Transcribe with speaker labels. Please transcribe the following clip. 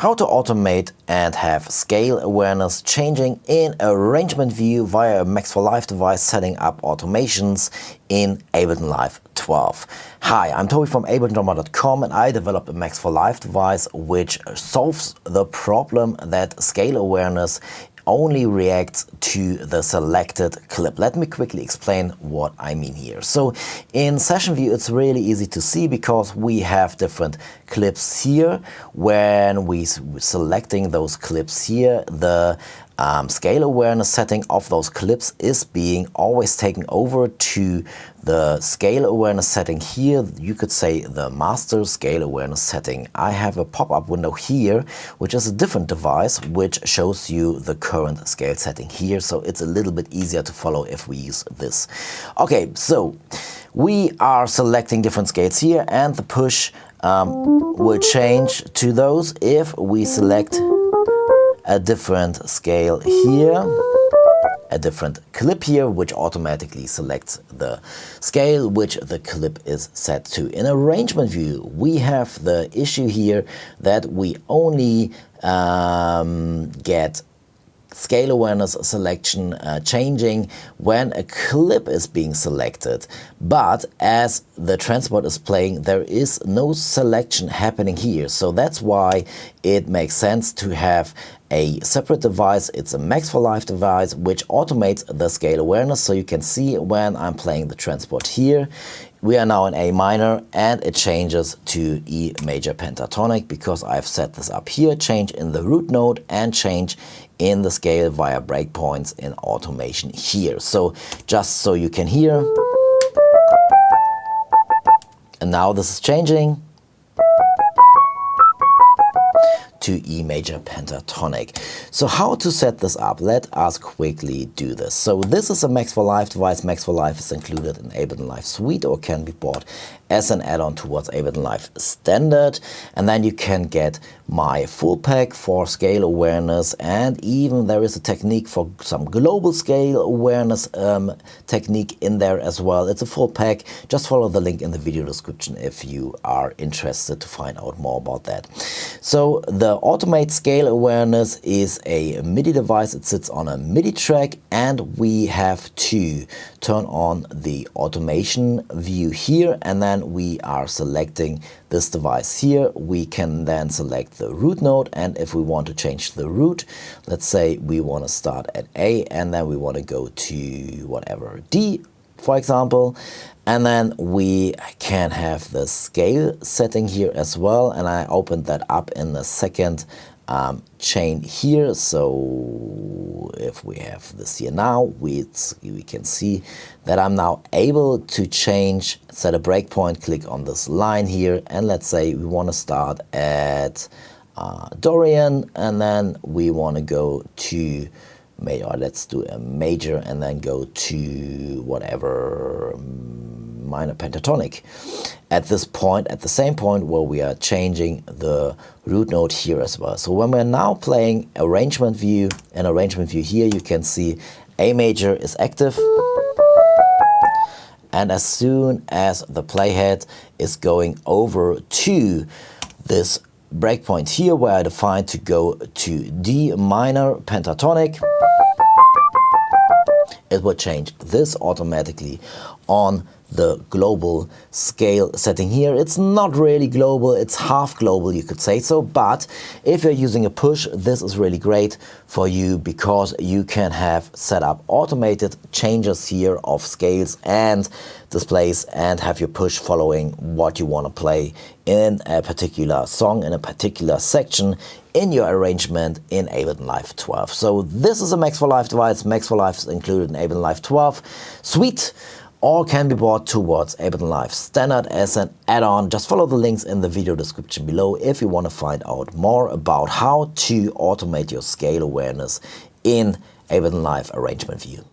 Speaker 1: How to automate and have scale awareness changing in arrangement view via a Max for Live device, setting up automations in Ableton Live 12. Hi, I'm Toby from abletondrummer.com, and I developed a Max for Live device which solves the problem that scale awareness only reacts to the selected clip. Let me quickly explain what I mean here. So in session view, it's really easy to see because we have different clips here. When we're selecting those clips here, the scale awareness setting of those clips is being always taken over to the scale awareness setting here. You could say the master scale awareness setting. I have a pop-up window here, which is a different device, which shows you the current scale setting here. So it's a little bit easier to follow if we use this. Okay, so we are selecting different scales here, and the push will change to those if we select a different scale here, a different clip here, which automatically selects the scale which the clip is set to. In arrangement view, we have the issue here that we only get scale awareness selection changing when a clip is being selected, but as the transport is playing, there is no selection happening here. So that's why it makes sense to have a separate device. It's a Max for Live device which automates the scale awareness. So you can see when I'm playing the transport here, we are now in A minor and it changes to E major pentatonic because I've set this up here, change in the root note and change in the scale via breakpoints in automation here. So just so you can hear, and now this is changing to E major pentatonic. So how to set this up? Let us quickly do this. So this is a Max for Live device. Max for Live is included in Ableton Live Suite or can be bought as an add-on towards Ableton Live Standard. And then you can get my full pack for scale awareness, and even there is a technique for some global scale awareness technique in there as well. It's a full pack. Just follow the link in the video description if you are interested to find out more about that. So the Automate Scale Awareness is a MIDI device. It sits on a MIDI track, and we have to turn on the automation view here, and then we are selecting this device here. We can then select the root note, and if we want to change the root, let's say we want to start at A and then we want to go to whatever, D, for example, and then we can have the scale setting here as well, and I opened that up in the second chain here. So if we have this here now, we can see that I'm now able to change, set a breakpoint, click on this line here, and let's say we want to start at Dorian, and then we want to go to major, or let's do a major and then go to whatever minor pentatonic at this point, at the same point where we are changing the root note here as well. So when we're now playing arrangement view, in arrangement view here, you can see A major is active, and as soon as the playhead is going over to this breakpoint here where I define to go to D minor pentatonic, it will change this automatically on the global scale setting here. It's not really global, it's half global, you could say so, but if you're using a push, this is really great for you because you can have set up automated changes here of scales and displays and have your push following what you want to play in a particular song, in a particular section in your arrangement in Ableton Live 12. So this is a Max for Live device. Max for Live is included in Ableton Live 12 Suite, or can be bought towards Ableton Live Standard as an add-on. Just follow the links in the video description below if you want to find out more about how to automate your scale awareness in Ableton Live Arrangement View.